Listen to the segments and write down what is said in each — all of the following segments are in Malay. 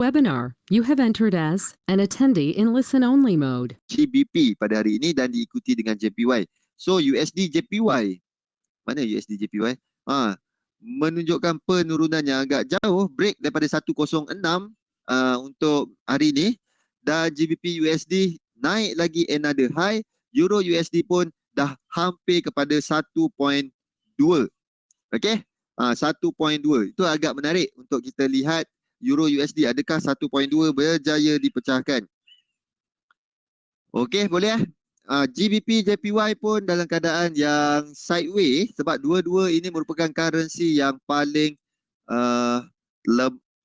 Webinar. You have entered as an attendee in listen-only mode. GBP pada hari ini dan diikuti dengan JPY. So USD JPY. Mana USD JPY? Menunjukkan penurunan yang agak jauh, break daripada 106 untuk hari ini, dan GBP USD naik lagi another high. Euro USD pun dah hampir kepada 1.2. Okey? 1.2. Itu agak menarik untuk kita lihat Euro USD, adakah 1.2 berjaya dipecahkan. Okey, boleh. GBP JPY pun dalam keadaan yang sideways sebab dua-dua ini merupakan currency yang paling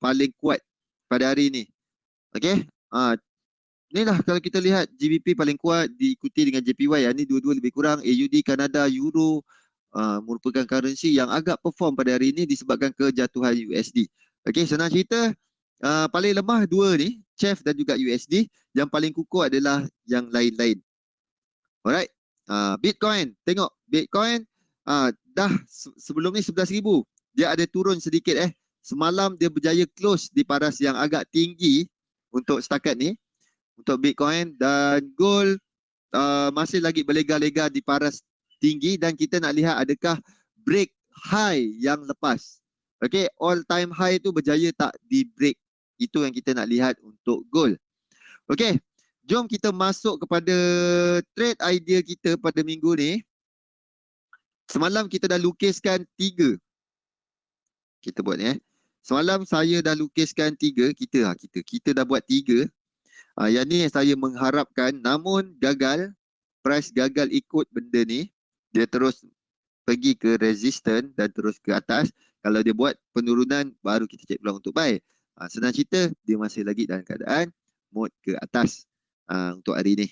paling kuat pada hari ini. Okey. Inilah kalau kita lihat GBP paling kuat diikuti dengan JPY. Ini dua-dua lebih kurang. AUD, Kanada, Euro merupakan currency yang agak perform pada hari ini disebabkan kejatuhan USD. Okey, senang cerita, paling lemah dua ni, CHF dan juga USD. Yang paling kukuh adalah yang lain-lain. Alright. Bitcoin, tengok Bitcoin dah sebelum ni 11,000. Dia ada turun sedikit Semalam dia berjaya close di paras yang agak tinggi untuk setakat ni untuk Bitcoin, dan gold masih lagi berlega-lega di paras tinggi, dan kita nak lihat adakah break high yang lepas. Okey, all time high tu berjaya tak di break. Itu yang kita nak lihat untuk gold. Okey, jom kita masuk kepada trade idea kita pada minggu ni. Semalam kita dah lukiskan 3. Kita buat ni Semalam saya dah lukiskan 3. Kita dah buat 3. Yang ni saya mengharapkan, namun gagal. Price gagal ikut benda ni. Dia terus pergi ke resistance dan terus ke atas. Kalau dia buat penurunan, baru kita cek peluang untuk buy. Senang cerita, dia masih lagi dalam keadaan mode ke atas untuk hari ni.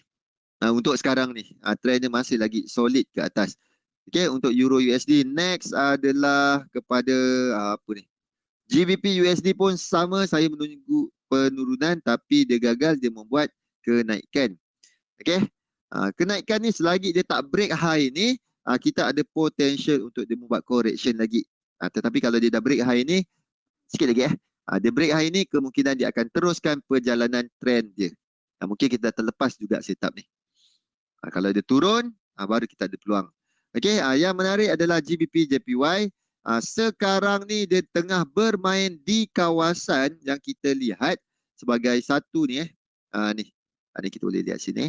Untuk sekarang ni, trend dia masih lagi solid ke atas. Okay, untuk Euro USD, next adalah kepada apa ni? GBP USD pun sama, saya menunggu penurunan tapi dia gagal, dia membuat kenaikan. Okay, kenaikan ni selagi dia tak break high ni, kita ada potential untuk dia membuat correction lagi. Tetapi kalau dia dah break high ni, sikit lagi dia break high ni, kemungkinan dia akan teruskan perjalanan trend dia. Mungkin kita terlepas juga setup ni. Kalau dia turun, baru kita ada peluang. Okey, yang menarik adalah GBP JPY. Sekarang ni dia tengah bermain di kawasan yang kita lihat sebagai satu ni ni kita boleh lihat sini.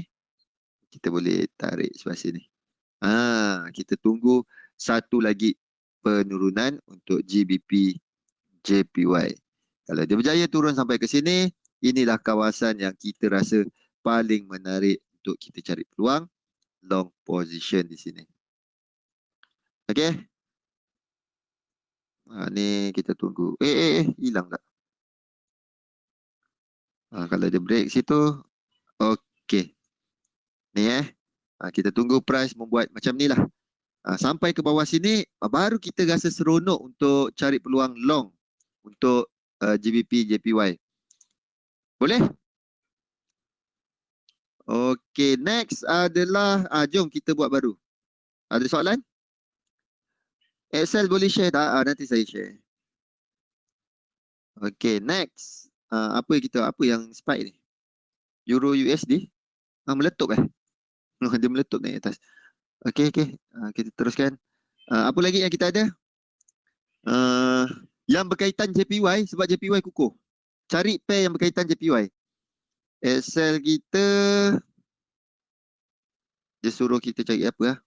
Kita boleh tarik sebelah sini. Kita tunggu satu lagi penurunan untuk GBP JPY. Kalau dia berjaya turun sampai ke sini, inilah kawasan yang kita rasa paling menarik untuk kita cari peluang long position di sini. Okey. Ni kita tunggu. Hilang tak? Kalau dia break situ, okey. Ni kita tunggu price membuat macam ni lah. Sampai ke bawah sini, baru kita rasa seronok untuk cari peluang long untuk GBP JPY. Boleh? Okey, next adalah jom kita buat baru. Ada soalan? Excel boleh share tak? Nanti saya share. Okey, next. Apa yang spike ni? Euro USD? Meletup Dia meletup naik atas. Okey. Kita teruskan. Apa lagi yang kita ada? Yang berkaitan JPY, sebab JPY kukuh. Cari pair yang berkaitan JPY. Excel kita, dia suruh kita cari apa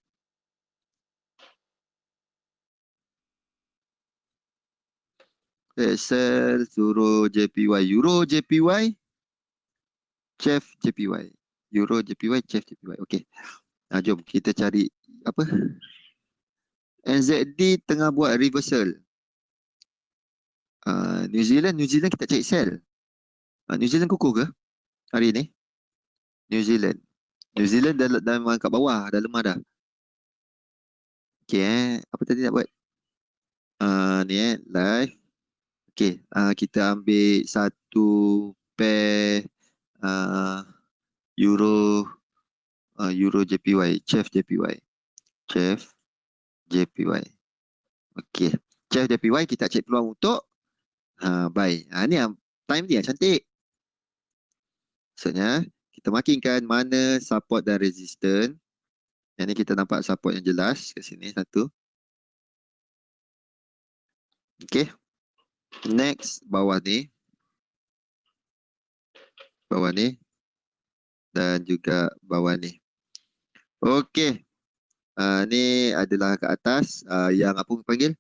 Excel suruh JPY, Euro JPY, CHF JPY. Euro JPY, CHF JPY. Okey. Jom kita cari apa? NZD tengah buat reversal. New Zealand kita cari sell. New Zealand kukuh ke hari ni? New Zealand dalam kat bawah, dah lemah dah. Okey apa tadi nak buat? Ni live. Okey, kita ambil satu pair Euro JPY, CHF JPY. Okey, CHF JPY kita cek peluang untuk buy. Ni yang time ni cantik. Maksudnya, kita markingkan mana support dan resistance. Yang ni kita nampak support yang jelas kat sini satu. Okay. Next, bawah ni. Bawah ni. Dan juga bawah ni. Okay. Ni adalah ke atas. Yang apa panggil?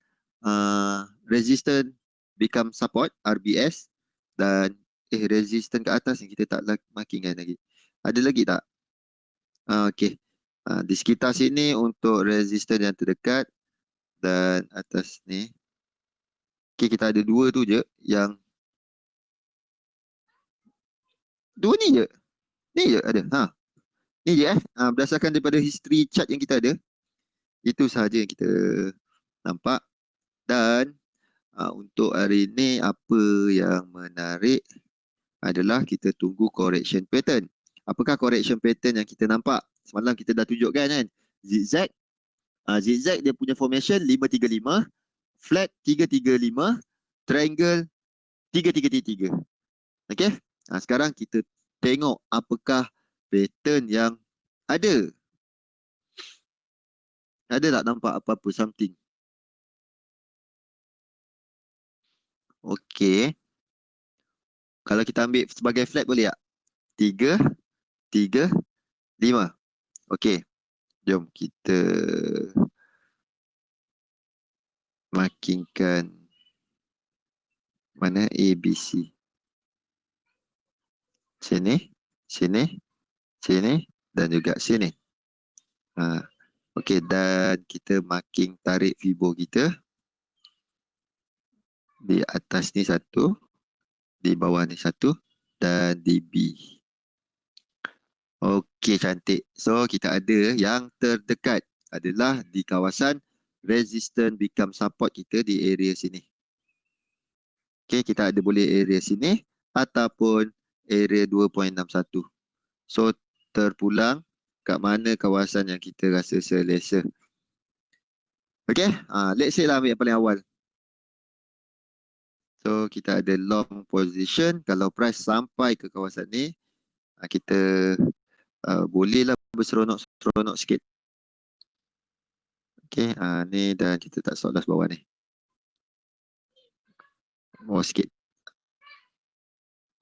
Resistance become support, RBS. Dan resistance ke atas yang kita tak marking kan lagi. Ada lagi tak? Okay. Di sekitar sini untuk resistance yang terdekat. Dan atas ni. Okay, kita ada dua tu je. Yang dua ni je. Ni je ada. Ni je berdasarkan daripada history chart yang kita ada. Itu sahaja yang kita nampak. Dan untuk hari ni apa yang menarik adalah kita tunggu correction pattern. Apakah correction pattern yang kita nampak? Semalam kita dah tunjukkan kan. Zigzag. Zigzag dia punya formation 5-3-5. Flat 3-3-5. Triangle 3-3-3. Okay. Sekarang kita tengok apakah pattern yang ada. Ada tak nampak apa-apa something? Okay. Kalau kita ambil sebagai flat boleh tak? 3, 3, 5. Okay. Jom kita markingkan mana A, B, C. Sini, sini, sini dan juga sini. Okay, dan kita marking tarik Fibo kita. Di atas ni satu, di bawah ni satu dan di B. Okay, cantik. So, kita ada yang terdekat adalah di kawasan resistance become support kita di area sini. Okay, kita ada boleh area sini ataupun area 2.61. So, terpulang kat mana kawasan yang kita rasa selesa. Okay, let's say lah ambil yang paling awal. So, kita ada long position. Kalau price sampai ke kawasan ni, kita bolehlah berseronok-seronok sikit. Okay, ni dan kita tak stop loss bawah ni. Bawah sikit.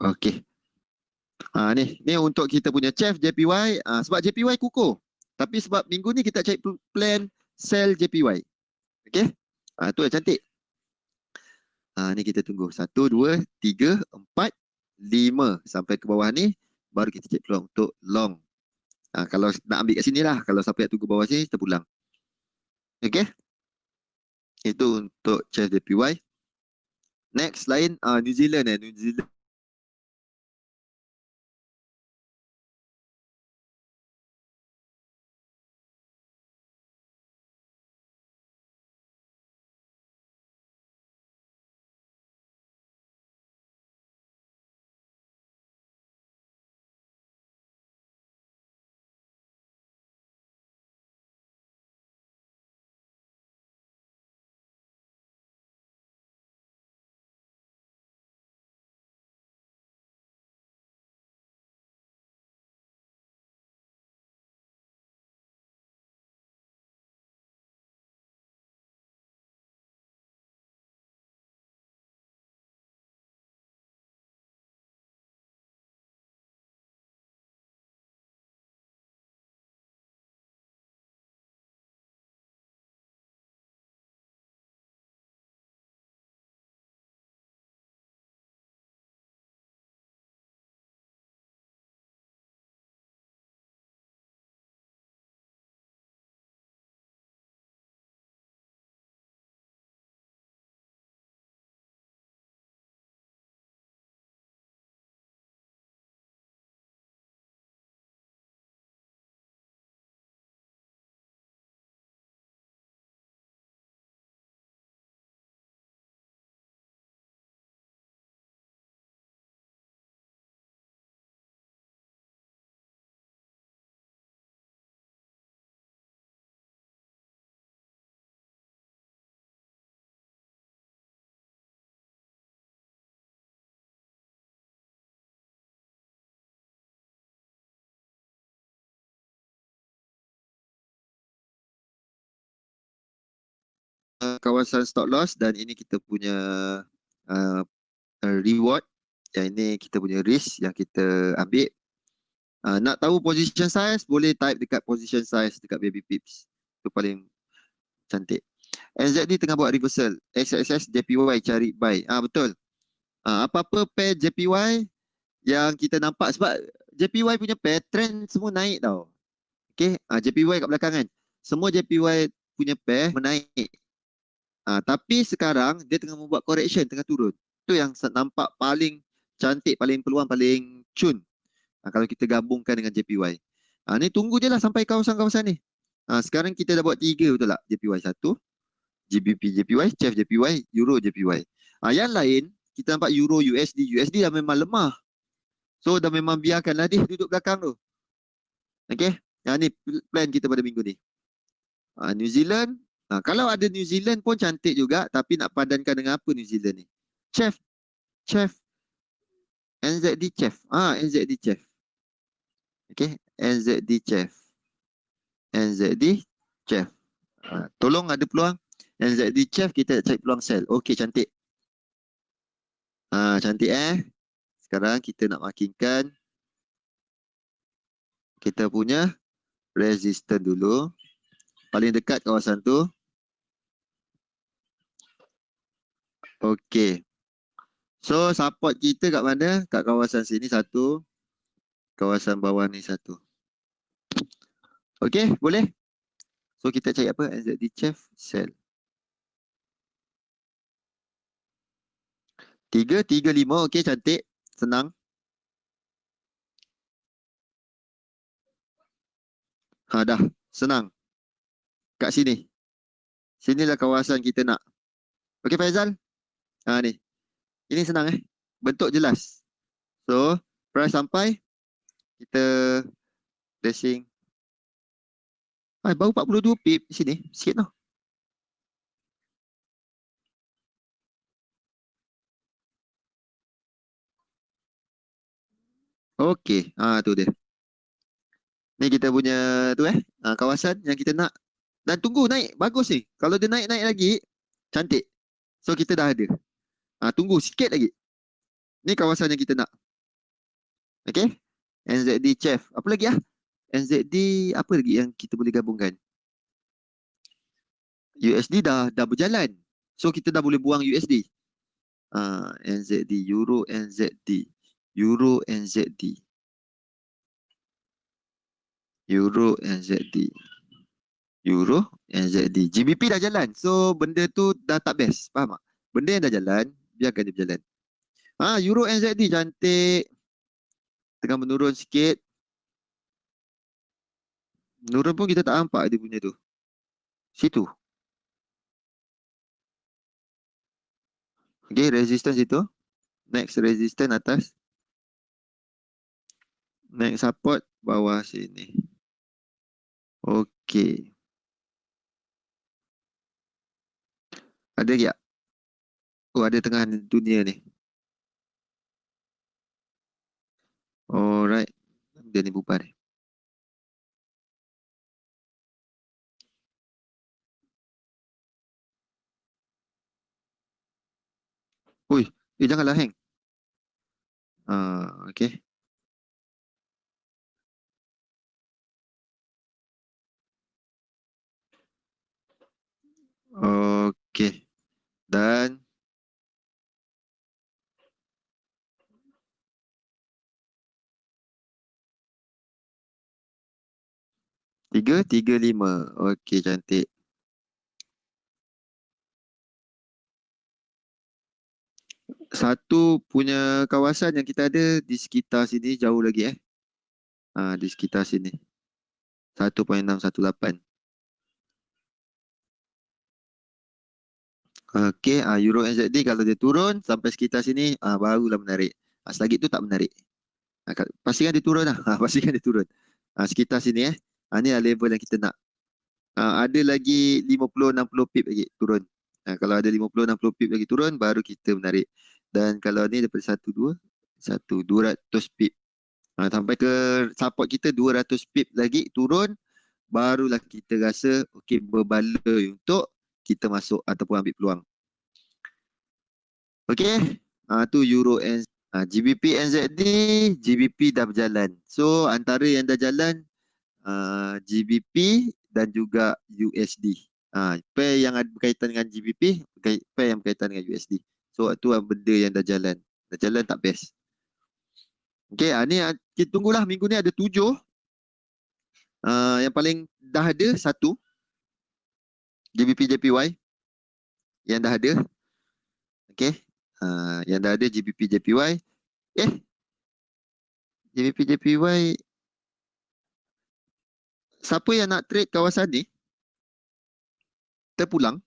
Okay. Ni untuk kita punya chef JPY. Sebab JPY kukuh. Tapi sebab minggu ni kita cari plan sell JPY. Okay. Tu yang cantik. Ni kita tunggu. 1, 2, 3, 4, 5. Sampai ke bawah ni. Baru kita cek peluang untuk long. Kalau nak ambil kat sini lah. Kalau sampai tunggu bawah sini, kita pulang. Okay. Itu untuk chef JPY. Next lain New Zealand. New Zealand kawasan stop loss dan ini kita punya uh, reward. Yang ini kita punya risk yang kita ambil. Nak tahu position size, boleh type dekat position size dekat baby pips. Itu paling cantik. NZD tengah buat reversal. XXS JPY cari buy. Betul. Apa-apa pair JPY yang kita nampak sebab JPY punya pair trend semua naik tau. Okay. JPY kat belakang kan. Semua JPY punya pair menaik. Tapi sekarang dia tengah membuat correction, tengah turun. Itu yang nampak paling cantik, paling peluang, paling cun. Kalau kita gabungkan dengan JPY. Ni tunggu je lah sampai kawasan-kawasan ni. Sekarang kita dah buat 3 betul tak? JPY 1, GBP JPY, CHF JPY, Euro JPY. Yang lain, kita nampak Euro USD. USD dah memang lemah. So dah memang biarkanlah dia duduk belakang tu. Okay. Ni plan kita pada minggu ni. New Zealand. Kalau ada New Zealand pun cantik juga. Tapi nak padankan dengan apa New Zealand ni? CHF. NZD CHF. NZD CHF. Okay. NZD CHF. NZD CHF. Tolong ada peluang. NZD CHF kita cari peluang sell. Okay, cantik. Cantik Sekarang kita nak makinkan kita punya resistance dulu. Paling dekat kawasan tu. Okay. So support kita kat mana? Kat kawasan sini satu. Kawasan bawah ni satu. Okay, boleh? So kita cari apa? NZD CHF sell. 335. Okay, cantik. Senang. Dah. Senang. Kat sini. Sinilah kawasan kita nak. Okay, Faizal? Ni. Ini senang Bentuk jelas. So, price sampai. Kita placing. Baru 42 pip di sini. Sikit tau. Okay. Tu dia. Ni kita punya tu kawasan yang kita nak. Dan tunggu naik. Bagus ni. Kalau dia naik-naik lagi, cantik. So, kita dah ada. Tunggu sikit lagi. Ni kawasan yang kita nak. Okay. NZD CHF. Apa lagi NZD apa lagi yang kita boleh gabungkan? USD dah berjalan. So, kita dah boleh buang USD. NZD. Euro NZD. Euro NZD. Euro NZD. Euro NZD. GBP dah jalan. So, benda tu dah tak best. Faham tak? Benda yang dah jalan, biarkan dia berjalan. Euro NZD cantik. Tengah menurun sikit. Menurun pun kita tak nampak dia punya tu. Situ. Okay, resistance itu. Next resistance atas. Next support bawah sini. Okay. Ada tak? Ada tengah dunia ni. Alright. Dia ni bubar ni. Ui, janganlah hang. Okay. Okay. Dan 335. Okay, cantik. Satu punya kawasan yang kita ada di sekitar sini jauh lagi di sekitar sini. 1.618. Okay, Euro NZD kalau dia turun sampai sekitar sini barulah menarik. Selagi tu tak menarik. Pastikan dia turun lah. Pastikan dia turun. Sekitar sini ni level yang kita nak. Ada lagi 50-60 pip lagi turun. Kalau ada 50-60 pip lagi turun, baru kita menarik. Dan kalau ni daripada 200 pip. Sampai ke support kita 200 pip lagi turun, barulah kita rasa okey berbaloi untuk kita masuk ataupun ambil peluang. Okey, tu Euro GBP NZD, GBP dah berjalan. So antara yang dah jalan GBP dan juga USD. Pair yang ada berkaitan dengan GBP, pair yang berkaitan dengan USD. So tu benda yang dah jalan. Dah jalan tak best. Okey, ni kita tunggulah minggu ni ada 7. Yang paling dah ada satu GBP JPY yang dah ada. Okey. Yang dah ada GBP JPY. GBP JPY, siapa yang nak trade kawasan ni terpulang.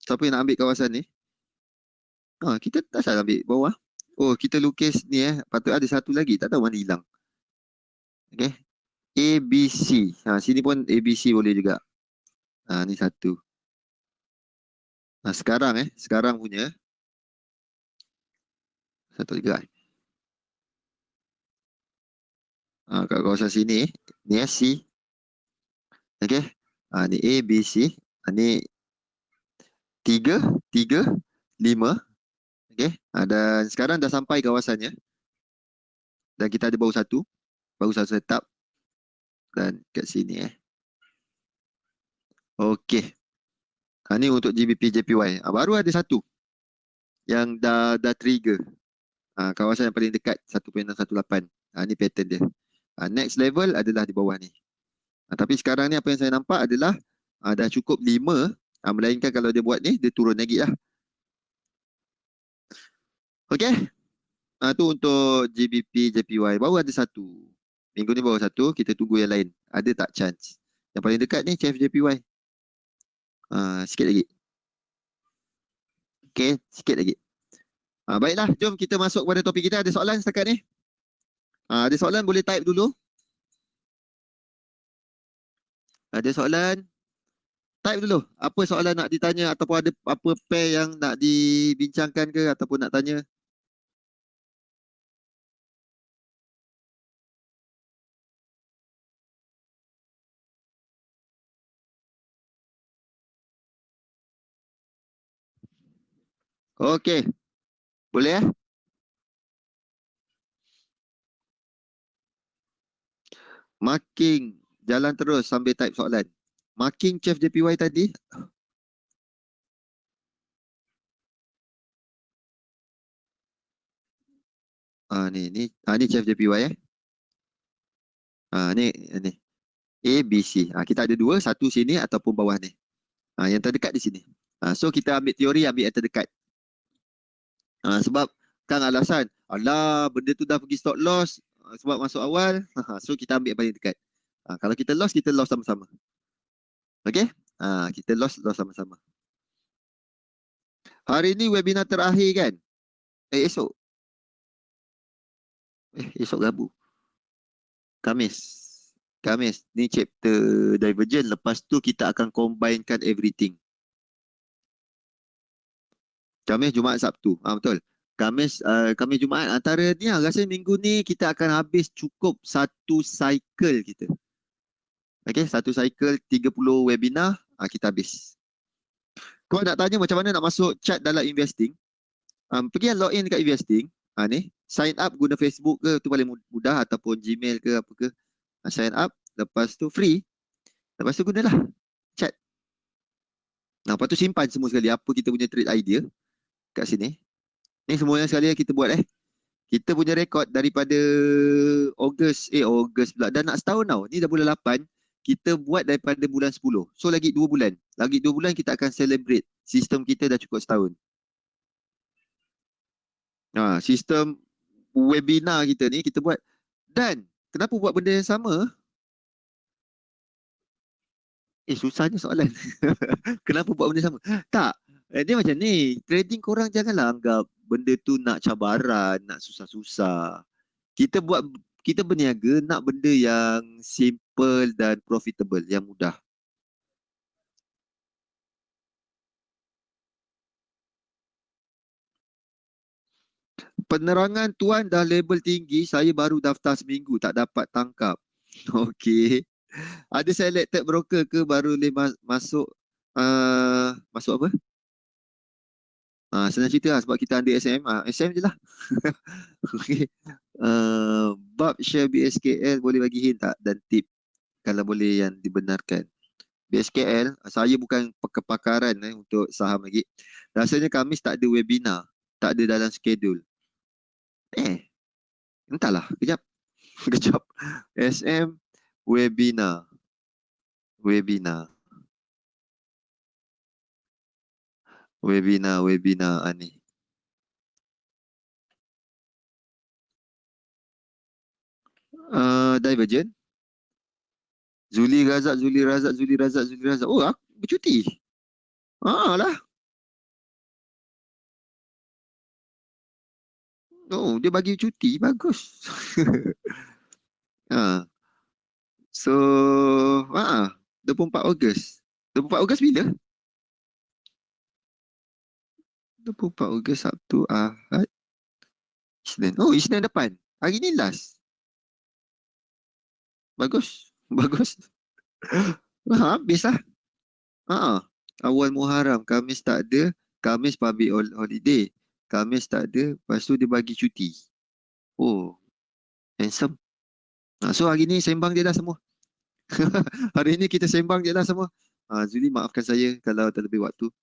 Siapa yang nak ambil kawasan ni, kita tak salah ambil bawah. Oh, kita lukis ni patut ada satu lagi, tak tahu mana hilang. Okey. ABC. Sini pun ABC boleh juga. Ni satu. Sekarang punya satu juga. Kat kawasan sini ni C. Okey. Ni A, B, C. Ni 3, 5. Okey. Dan sekarang dah sampai kawasannya. Dan kita ada baru satu setup. Dan kat sini Okey. Ni untuk GBP JPY. Baru ada satu yang dah trigger. Kawasan yang paling dekat 1.618. Ni pattern dia. Next level adalah di bawah ni. Tapi sekarang ni apa yang saya nampak adalah dah cukup 5. Melainkan kalau dia buat ni, dia turun lagi lah. Okey. Tu untuk GBP JPY. Baru ada satu. Minggu ni baru satu. Kita tunggu yang lain. Ada tak chance? Yang paling dekat ni CFJPY. Sikit lagi. Okey, sikit lagi. Baiklah, jom kita masuk kepada topik kita. Ada soalan setakat ni? Ada soalan boleh type dulu. Ada soalan? Type dulu. Apa soalan nak ditanya ataupun ada apa pair yang nak dibincangkan ke ataupun nak tanya? Okey. Boleh Marking. Jalan terus sambil type soalan. Marking Chef JPY tadi. Ni Chef JPY ni A, B, C. Kita ada dua, satu sini ataupun bawah ni. Yang terdekat di sini. So kita ambil teori, ambil yang terdekat. Sebab kan alasan, alah benda tu dah pergi stop loss sebab masuk awal. So kita ambil yang paling dekat. Kalau kita loss sama-sama. Okey? Kita loss sama-sama. Hari ni webinar terakhir kan? Esok. Esok Rabu. Khamis. Ni chapter Divergent. Lepas tu kita akan combinekan everything. Khamis, Jumaat, Sabtu. Betul. Khamis, Jumaat. Antara ni rasa minggu ni kita akan habis cukup satu cycle kita. Okey, satu cycle 30 webinar kita habis. Kau nak tanya macam mana nak masuk chat dalam investing? Pergi login dekat investing. Ni, sign up guna Facebook ke, tu paling mudah ataupun Gmail ke apa ke. Sign up, lepas tu free. Lepas tu gunalah chat. Lepas tu simpan semua sekali apa kita punya trade idea kat sini. Ni semuanya sekali yang kita buat Kita punya rekod daripada Ogos pula. Dah nak setahun tau. Ni dah bulan 8. Kita buat daripada bulan 10. So lagi 2 bulan. Lagi 2 bulan kita akan celebrate. Sistem kita dah cukup setahun. Sistem webinar kita ni kita buat. Dan kenapa buat benda yang sama? Susahnya soalan. Kenapa buat benda sama? Tak. Dia macam ni. Trading korang janganlah anggap benda tu nak cabaran, nak susah-susah. Kita berniaga nak benda yang simple dan profitable, yang mudah. Penerangan tuan dah label tinggi, saya baru daftar seminggu, tak dapat tangkap. Okey. Ada selected broker ke baru boleh masuk Masuk apa? Senang cerita lah sebab kita under SM. SM je lah. Okay. Bab share BSKL boleh bagi hint tak dan tip kalau boleh yang dibenarkan. BSKL, saya bukan kepakaran untuk saham lagi. Rasanya Khamis tak ada webinar. Tak ada dalam schedule. Entahlah. Kejap. Kejap. SM, webinar. Webinar. Webinar ni. Divergent. Zuli Razak, Zuli Razak, Zuli Razak, Zuli Razak. Oh, aku bercuti. Lah. Oh, dia bagi cuti. Bagus. ah. So, 24 Ogos. 24 Ogos bila? 24 Ogos Sabtu, Ahad, Isnin. Oh, Isnin depan. Hari ni last. Bagus. Bagus. Habis lah. Awal Muharram. Khamis tak ada. Khamis public holiday. Khamis tak ada. Lepas tu dia bagi cuti. Oh, handsome. So hari ni sembang je lah semua. Hari ni kita sembang je lah semua. Zuli maafkan saya kalau terlebih waktu.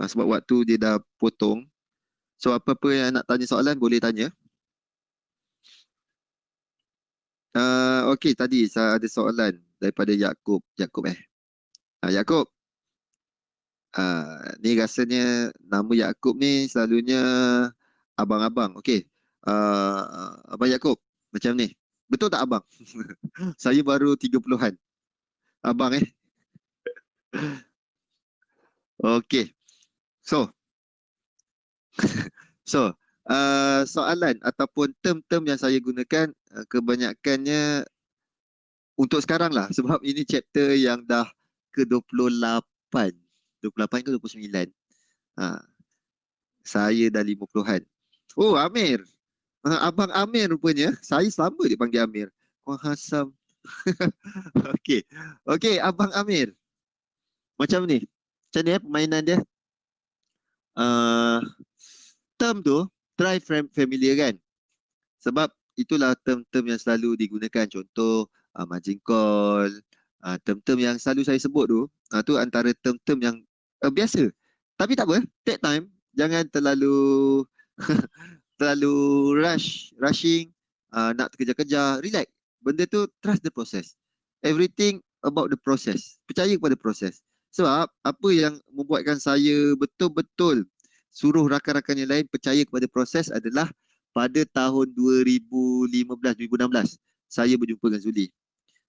Sebab waktu dia dah potong. So apa-apa yang nak tanya soalan boleh tanya. Okey, tadi saya ada soalan daripada Yaakob. Yaakob. Ni rasanya nama Yaakob ni selalunya abang-abang. Okey. Abang Yaakob, macam ni. Betul tak abang? Saya baru 30-an. Abang Okey. So, so soalan ataupun term-term yang saya gunakan kebanyakannya untuk sekarang lah sebab ini chapter yang dah ke-28. 28 ke 29. Ha, saya dah 50-an. Oh, Amir. Abang Amir rupanya. Saya selama dia panggil Amir. Wah, Hasam. Okey. Okey, Abang Amir. Macam ni. Macam ni permainan dia. Uh, term tu, try familiar kan? Sebab itulah term-term yang selalu digunakan. Contoh, margin call. Term-term yang selalu saya sebut tu antara term-term yang biasa. Tapi tak apa, take time. Jangan terlalu terlalu rushing, nak terkejar-kejar, relax. Benda tu trust the process. Everything about the process. Percaya kepada proses. Sebab apa yang membuatkan saya betul-betul suruh rakan-rakan yang lain percaya kepada proses adalah pada tahun 2015-2016 saya berjumpa dengan Zuli.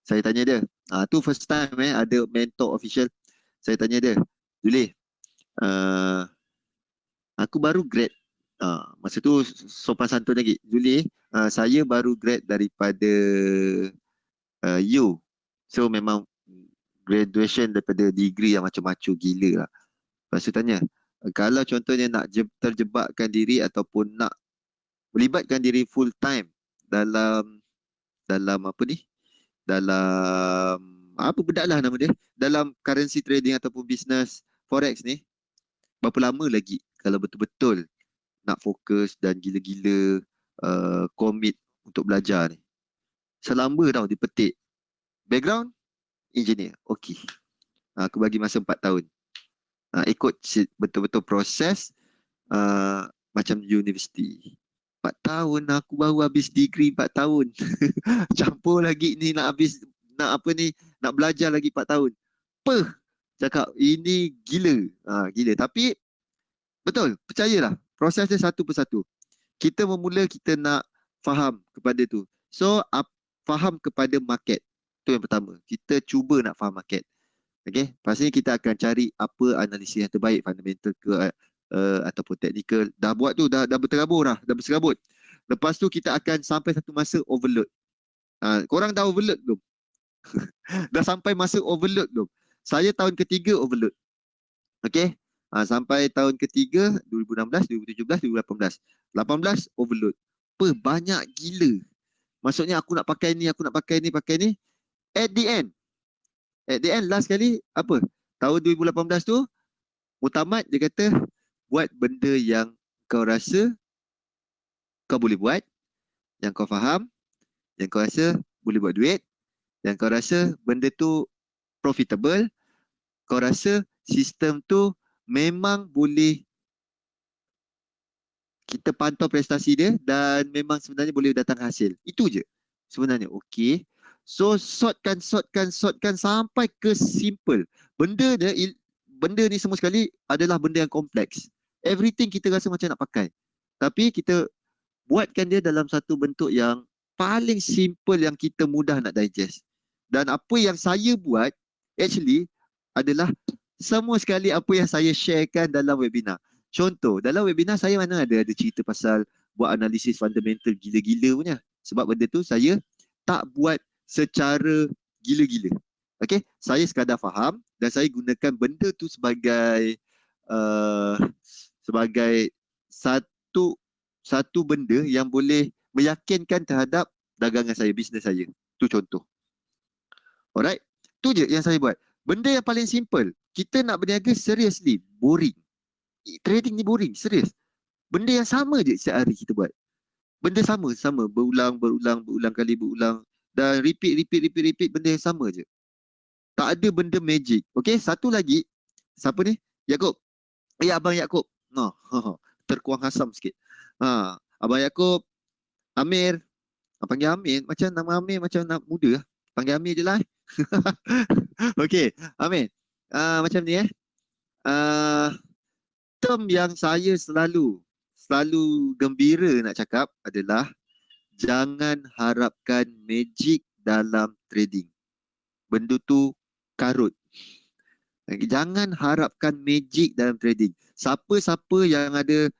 Saya tanya dia, tu first time ada mentor official. Saya tanya dia, Zuli, aku baru grad. Masa tu sopan santun lagi. Zuli, saya baru grad daripada U. So memang graduation daripada degree yang macam-macam gila lah. Lepas tu tanya, kalau contohnya nak terjebakkan diri ataupun nak melibatkan diri full time dalam apa ni? Dalam apa bedak lah nama dia? Dalam currency trading ataupun business forex ni, berapa lama lagi kalau betul-betul nak fokus dan gila-gila commit untuk belajar ni? Selamba tau dipetik. Background engineer. Okey. Aku bagi masa 4 tahun. Ikut betul-betul proses macam universiti. 4 tahun aku baru habis degree 4 tahun. Campur lagi ni nak habis nak apa ni nak belajar lagi 4 tahun. Cakap ini gila. Gila. Tapi betul, percayalah. Proses dia satu persatu. Kita memula kita nak faham kepada tu. So, faham kepada market. Itu yang pertama. Kita cuba nak faham market. Okay. Pastinya kita akan cari apa analisis yang terbaik. Fundamental ke ataupun technical. Dah buat tu, dah berterabur dah. Dah berserabut. Lepas tu kita akan sampai satu masa overload. Korang dah overload belum? Dah sampai masa overload belum? Saya tahun ketiga overload. Okay. Sampai tahun ketiga 2016, 2017, 2018. 18 overload. Banyak gila. Maksudnya aku nak pakai ni, aku nak pakai ni, pakai ni. At the end last kali apa? Tahun 2018 tu, Mutamat dia kata, buat benda yang kau rasa kau boleh buat, yang kau faham, yang kau rasa boleh buat duit, yang kau rasa benda tu profitable, kau rasa sistem tu memang boleh kita pantau prestasi dia dan memang sebenarnya boleh datang hasil. Itu je sebenarnya. Okey. So sortkan sampai ke simple. Benda dia benda ni semua sekali adalah benda yang kompleks. Everything kita rasa macam nak pakai. Tapi kita buatkan dia dalam satu bentuk yang paling simple yang kita mudah nak digest. Dan apa yang saya buat actually adalah semua sekali apa yang saya sharekan dalam webinar. Contoh, dalam webinar saya mana ada cerita pasal buat analisis fundamental gila-gila punya. Sebab benda tu saya tak buat secara gila-gila. Okay, saya sekadar faham dan saya gunakan benda tu sebagai uh, sebagai satu satu benda yang boleh meyakinkan terhadap dagangan saya, bisnes saya. Tu contoh. Alright? Tu je yang saya buat. Benda yang paling simple. Kita nak berniaga seriously, boring. Trading ni boring, serius. Benda yang sama je setiap hari kita buat. Benda sama, berulang kali berulang. Dan repeat, benda yang sama je. Tak ada benda magic. Okay, satu lagi. Siapa ni? Yaakob. Abang Yaakob. No, terkuang hasam sikit. Abang Yaakob, Amir. Panggil Amir, macam nama Amir macam nak muda lah. Panggil Amir je lah. Okay, Amir. Macam ni Uh, term yang saya selalu gembira nak cakap adalah jangan harapkan magic dalam trading. Benda tu karut. Jangan harapkan magic dalam trading. Siapa-siapa yang ada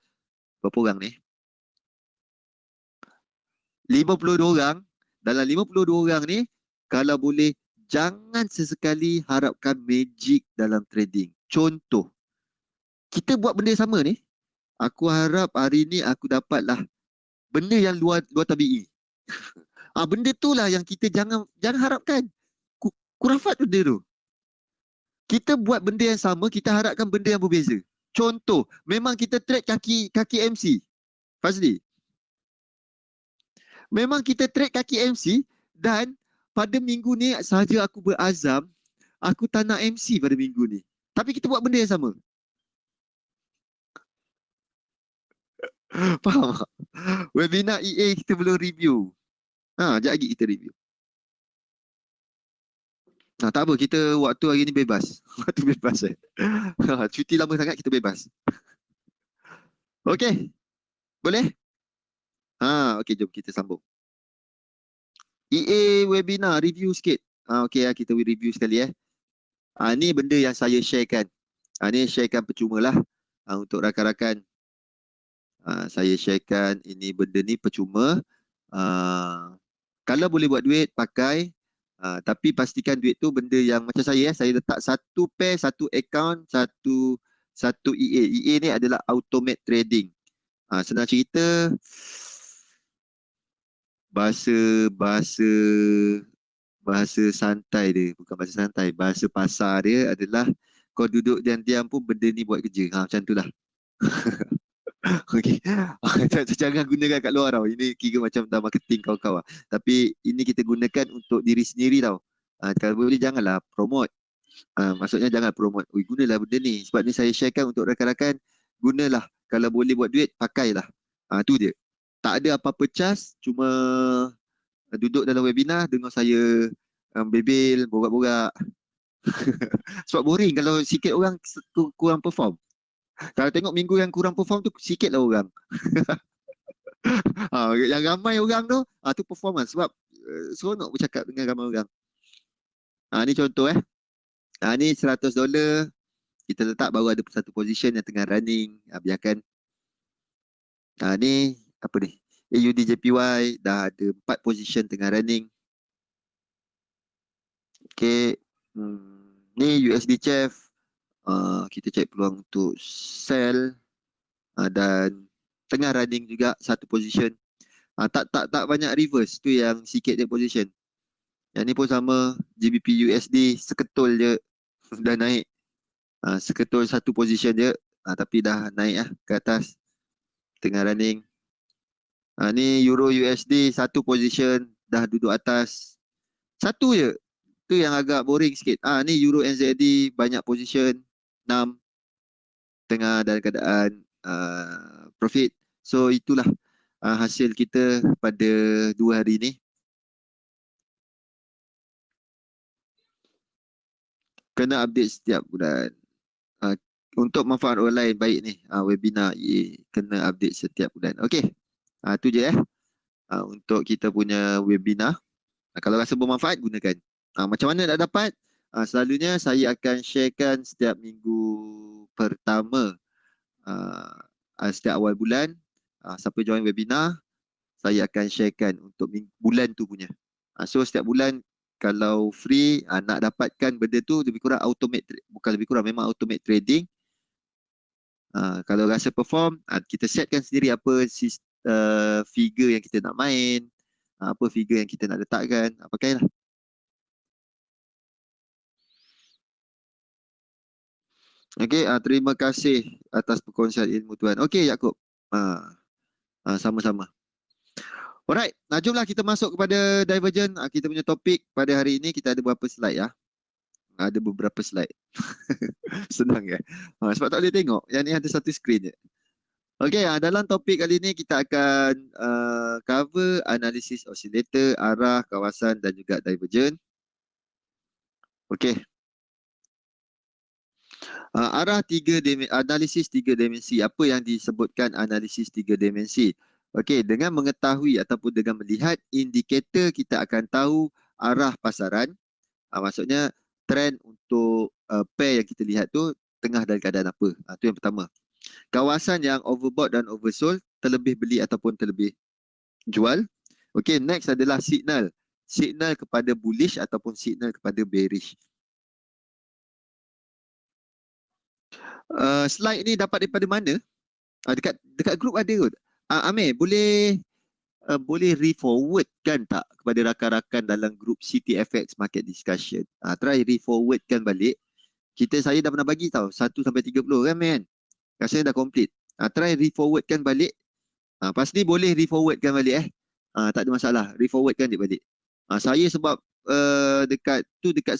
berapa orang ni? 52 orang. Dalam 52 orang ni, kalau boleh, jangan sesekali harapkan magic dalam trading. Contoh, kita buat benda sama ni, aku harap hari ni aku dapatlah benda yang luar tabi'i. Benda tu lah yang kita jangan harapkan. Kurafat benda tu. Kita buat benda yang sama, kita harapkan benda yang berbeza. Contoh, memang kita trade kaki MC. Fazli. Memang kita trade kaki MC dan pada minggu ni sahaja aku berazam, aku tak nak MC pada minggu ni. Tapi kita buat benda yang sama. Faham tak? Webinar EA kita belum review. Sekejap lagi kita review. Tak apa, kita waktu hari ni bebas. Waktu bebas cuti lama sangat, kita bebas. Okey. Boleh? Okey, jom kita sambung. EA webinar, review sikit. Okey, kita review sekali ni benda yang saya sharekan. Ni sharekan percuma lah. Untuk rakan-rakan. Saya sharekan ini benda ni percuma. Kalau boleh buat duit, pakai. Tapi pastikan duit tu benda yang macam saya letak satu pair, satu account, satu EA. EA ni adalah automate trading. Senang cerita, bahasa santai dia, bukan bahasa santai, bahasa pasar dia adalah kau duduk diam-diam pun benda ni buat kerja. Macam tu lah. Okey. Jangan gunakan kat luar tau. Ini kira macam dah marketing kau-kau lah. Tapi ini kita gunakan untuk diri sendiri tau. Kalau boleh janganlah promote. Maksudnya jangan promote. Gunalah benda ni. Sebab ni saya sharekan untuk rakan-rakan. Gunalah. Kalau boleh buat duit, pakailah. Tu dia. Tak ada apa-apa cas. Cuma duduk dalam webinar dengar saya bebel, borak-borak. Sebab boring kalau sikit orang kurang perform. Kalau tengok minggu yang kurang perform tu, sikit lah orang. Yang ramai orang tu performance. Sebab seronok bercakap dengan ramai orang. Ni contoh ni $100 kita letak, baru ada satu position yang tengah running. Biarkan. Ni apa ni? AUD JPY dah ada 4 position tengah running. Okay. Ni USD CHF. Kita cek peluang untuk sell. Dan tengah running juga satu position. Tak banyak reverse. Tu yang sikit dia position. Yang ni pun sama. GBP USD seketul je dah naik. Seketul satu position je, tapi dah naik ke atas, tengah running. Ni Euro USD satu position dah duduk atas. Satu je. Tu yang agak boring sikit. Ni Euro NZD banyak position, 6 tengah dalam keadaan profit. So itulah hasil kita pada 2 hari ni. Kena update setiap bulan. Untuk manfaat orang lain baik ni, webinar kena update setiap bulan. Okey. Tu je untuk kita punya webinar. Kalau rasa bermanfaat, gunakan. Macam mana nak dapat? Selalunya saya akan sharekan setiap minggu pertama, setiap awal bulan. Siapa join webinar, saya akan sharekan untuk bulan tu punya. So setiap bulan kalau free, nak dapatkan benda tu lebih kurang automate, bukan lebih kurang, memang automate trading. Kalau rasa perform, kita setkan sendiri apa figure yang kita nak main, apa figure yang kita nak letakkan, pakailah. Okey, terima kasih atas perkongsian ilmu tuan. Okey, Yaakob. Sama-sama. Alright, jomlah kita masuk kepada Divergent. Kita punya topik pada hari ini, kita ada beberapa slide ya. Ada beberapa slide. Senang ya. Sebab tak boleh tengok. Yang ni ada satu skrin je. Okey, dalam topik kali ini kita akan cover analisis oscillator, arah, kawasan dan juga divergent. Okey. Arah analisis 3 dimensi. Apa yang disebutkan analisis 3 dimensi? Okey, dengan mengetahui ataupun dengan melihat indikator, kita akan tahu arah pasaran. Maksudnya trend untuk pair yang kita lihat tu tengah dalam keadaan apa. Itu yang pertama. Kawasan yang overbought dan oversold, terlebih beli ataupun terlebih jual. Okey, next adalah signal. Signal kepada bullish ataupun signal kepada bearish. Slide ni dapat daripada mana? Dekat grup ada kot. Amir, boleh re-forward kan tak kepada rakan-rakan dalam grup CTFX Market Discussion. Try re-forward kan balik. Saya dah pernah bagi tau 1 sampai 30 kan men. Rasanya dah complete. Try re-forward kan balik. Pas ni boleh re-forward kan balik tak ada masalah. Re-forward kan dia balik. Saya sebab dekat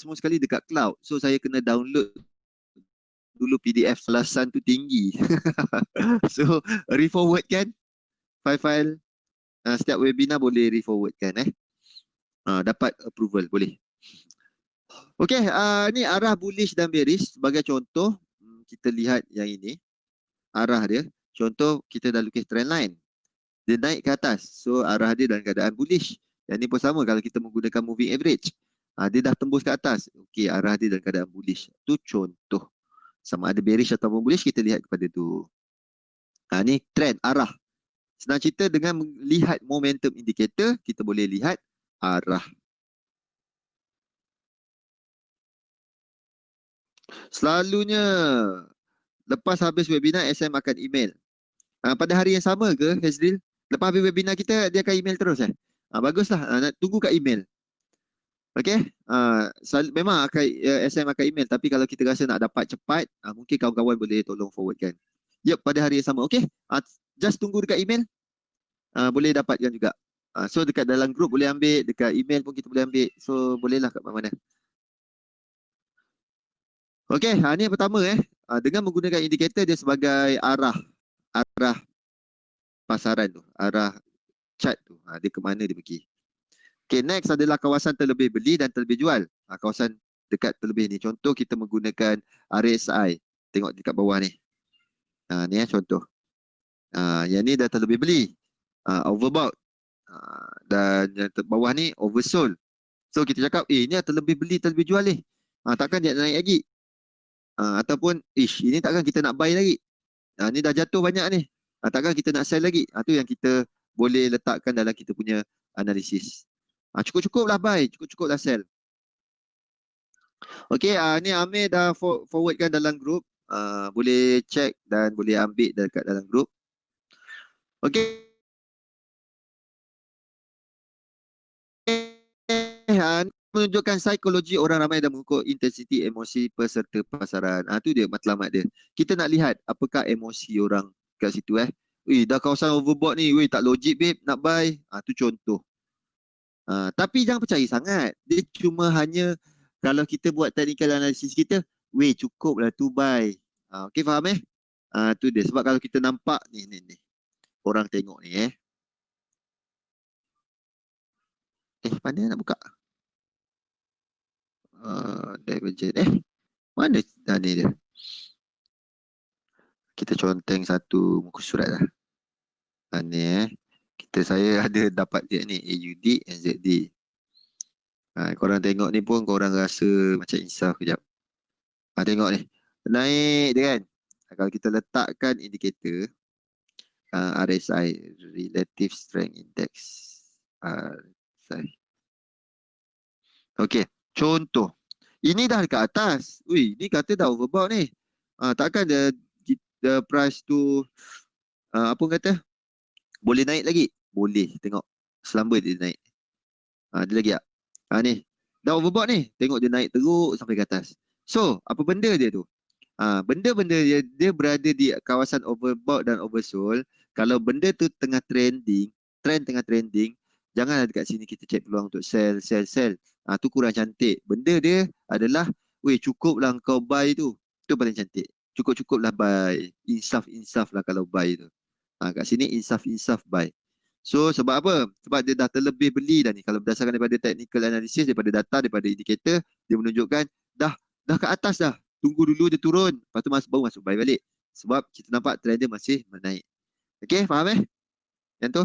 semua sekali dekat cloud. So saya kena download dulu PDF, selasan tu tinggi. So re-forward kan file-file. Setiap webinar boleh re-forward kan dapat approval boleh. Okey, ni arah bullish dan bearish. Sebagai contoh, kita lihat yang ini. Arah dia. Contoh, kita dah lukis trend line. Dia naik ke atas. So, arah dia dalam keadaan bullish. Yang ni pun sama kalau kita menggunakan moving average. Dia dah tembus ke atas. Okey, arah dia dalam keadaan bullish. Tu contoh. Sama ada bearish ataupun bullish, kita lihat kepada tu. Ni trend, arah. Senang cerita, dengan melihat momentum indicator, kita boleh lihat arah. Selalunya lepas habis webinar, SM akan email. Pada hari yang sama ke, Hazril? Lepas habis webinar kita, dia akan email terus baguslah, tunggu kat email. Okey? Memang akan, SM akan email. Tapi kalau kita rasa nak dapat cepat, mungkin kawan-kawan boleh tolong forwardkan. Yep, pada hari yang sama. Okey? Just tunggu dekat email. Boleh dapatkan juga. So dekat dalam group boleh ambil, dekat email pun kita boleh ambil. So bolehlah kat mana-mana. Okey, ni yang pertama dengan menggunakan indikator, dia sebagai arah pasaran tu, arah chart tu. Dia ke mana dia pergi. Okay, next adalah kawasan terlebih beli dan terlebih jual. Kawasan dekat terlebih ni. Contoh kita menggunakan RSI. Tengok dekat bawah ni. Ni contoh. Yang ni dah terlebih beli. Overbought. Dan yang bawah ni oversold. So kita cakap, ni terlebih beli, terlebih jual ni. Takkan dia naik lagi. Ataupun, ini takkan kita nak buy lagi. Ni dah jatuh banyak ni. Takkan kita nak sell lagi. Tu yang kita boleh letakkan dalam kita punya analisis. Cukup-cukup lah buy, cukup-cukup lah sell. Okey, ni Amir dah forwardkan dalam grup. Boleh check dan boleh ambil dekat dalam grup. Okey. menunjukkan psikologi orang ramai dan mengukur intensiti emosi peserta pasaran. Tu dia matlamat dia. Kita nak lihat apakah emosi orang kat situ Dah kawasan overbought ni, tak logik babe nak buy. Tu contoh. Tapi jangan percaya sangat. Dia cuma hanya kalau kita buat technical analysis kita, cukup lah tu buy. Okay, faham tu dia. Sebab kalau kita nampak ni. Orang tengok ni mana nak buka? Divergent. Mana ni dia? Kita conteng satu muka surat lah. Ni saya ada dapat dia ni AUD NZD. Korang tengok ni pun korang rasa macam insaf kejap. Tengok ni. Naik dia kan. Kalau kita letakkan indikator RSI, Relative Strength Index. RSI. Okey, contoh. Ini dah dekat atas. Ni kata dah overbought ni. Takkan the price tu apa kata? Boleh naik lagi? Boleh. Tengok. Selamba dia naik. Dia lagi tak? Ni. Dah overbought ni. Tengok dia naik teruk sampai ke atas. So, apa benda dia tu? Benda-benda dia berada di kawasan overbought dan oversold. Kalau benda tu tengah trending, trend tengah trending, janganlah dekat sini kita cek peluang untuk sell. Tu kurang cantik. Benda dia adalah, cukuplah kau buy tu. Tu paling cantik. Cukup-cukuplah buy. Insaf lah kalau buy tu. Kat sini insaf buy. So sebab apa? Sebab dia dah terlebih beli dah ni. Kalau berdasarkan daripada technical analysis, daripada data, daripada indikator, dia menunjukkan dah ke atas dah. Tunggu dulu dia turun. Lepas tu baru masuk buy balik. Sebab kita nampak trend dia masih menaik. Okay, faham yang tu?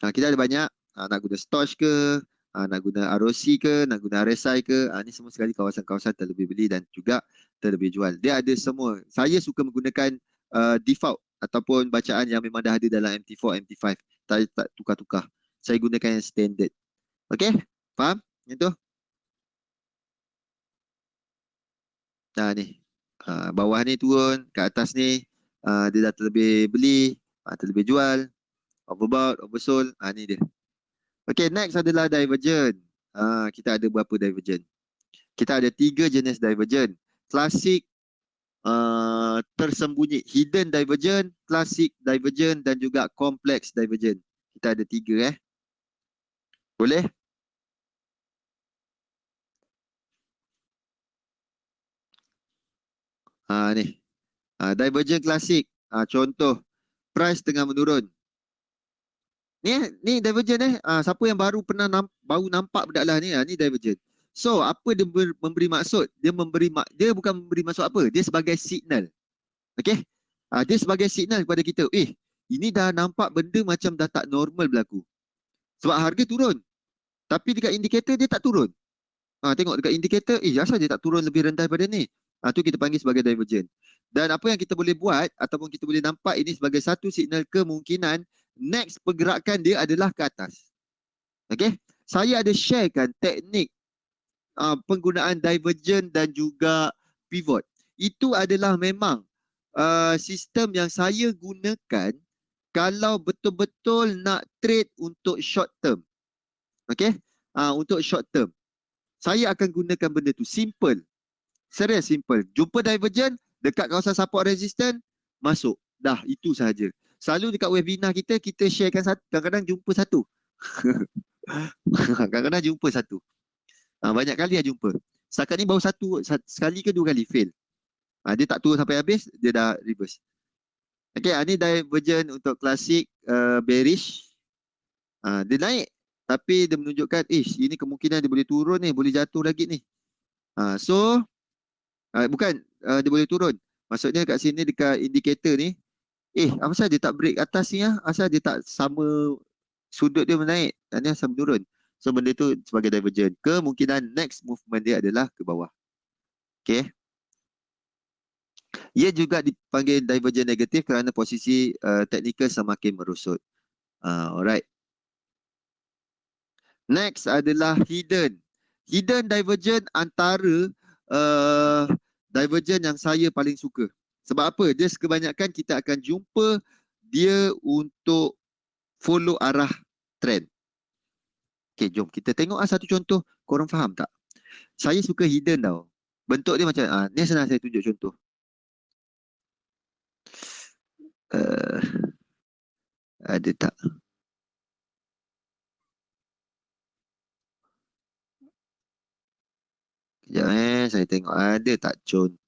Kita ada banyak. Nak guna Stoch ke, nak guna ROC ke, nak guna RSI ke. Ni semua sekali kawasan-kawasan terlebih beli dan juga terlebih jual. Dia ada semua. Saya suka menggunakan default ataupun bacaan yang memang dah ada dalam MT4, MT5. Tak tukar-tukar. Saya gunakan yang standard. Okay? Faham? Yang tu? Ni. Bawah ni turun. Kat atas ni. Dia dah terlebih beli. Terlebih jual. Overbought, oversold. Ni dia. Okay, next adalah divergent. Kita ada berapa divergent? Kita ada 3 jenis divergent. Klasik, tersembunyi, hidden divergent, klasik divergent dan juga complex divergent. Kita ada 3 Boleh? Ni. Divergent klasik. Contoh, price tengah menurun. Ni divergent siapa yang baru baru nampak budak lah ni, ni divergent. So, apa dia memberi maksud? Dia bukan memberi maksud apa? Dia sebagai signal. Okay? Dia sebagai signal kepada kita, ini dah nampak benda macam dah tak normal berlaku. Sebab harga turun. Tapi dekat indikator dia tak turun. Tengok dekat indikator, asal dia tak turun lebih rendah daripada ni? Tu kita panggil sebagai divergent. Dan apa yang kita boleh buat ataupun kita boleh nampak ini sebagai satu signal kemungkinan next pergerakan dia adalah ke atas. Okay? Saya ada sharekan teknik penggunaan divergent dan juga pivot. Itu adalah memang sistem yang saya gunakan kalau betul-betul nak trade untuk short term. Okay? Untuk short term. Saya akan gunakan benda tu. Simple. Serius simple. Jumpa divergent, dekat kawasan support resistance, masuk. Dah, itu sahaja. Selalu dekat webinar kita sharekan satu. Kadang-kadang jumpa satu. Kadang-kadang jumpa satu. Banyak kali dah jumpa. Setakat ni baru sekali ke 2 kali fail. Dia tak turun sampai habis, dia dah reverse. Okay, ni divergent untuk klasik bearish. Dia naik. Tapi dia menunjukkan, ini kemungkinan dia boleh turun ni, boleh jatuh lagi ni. So, bukan, dia boleh turun. Maksudnya kat sini dekat indikator ni, apa sahaja dia tak break atas ni asal dia tak sama sudut dia menaik dan dia asal menurun. So benda tu sebagai divergent. Kemungkinan next movement dia adalah ke bawah. Okay. Ia juga dipanggil divergent negatif kerana posisi teknikal semakin merosot. Alright. Next adalah hidden. Hidden divergent antara divergent yang saya paling suka. Sebab apa? Dia kebanyakan kita akan jumpa dia untuk follow arah trend. Okay, jom kita tengok satu contoh. Korang faham tak? Saya suka hidden tau. Bentuk dia macam, ni senang saya tunjuk contoh. Uh, ada tak? Sekejap saya tengok ada tak contoh.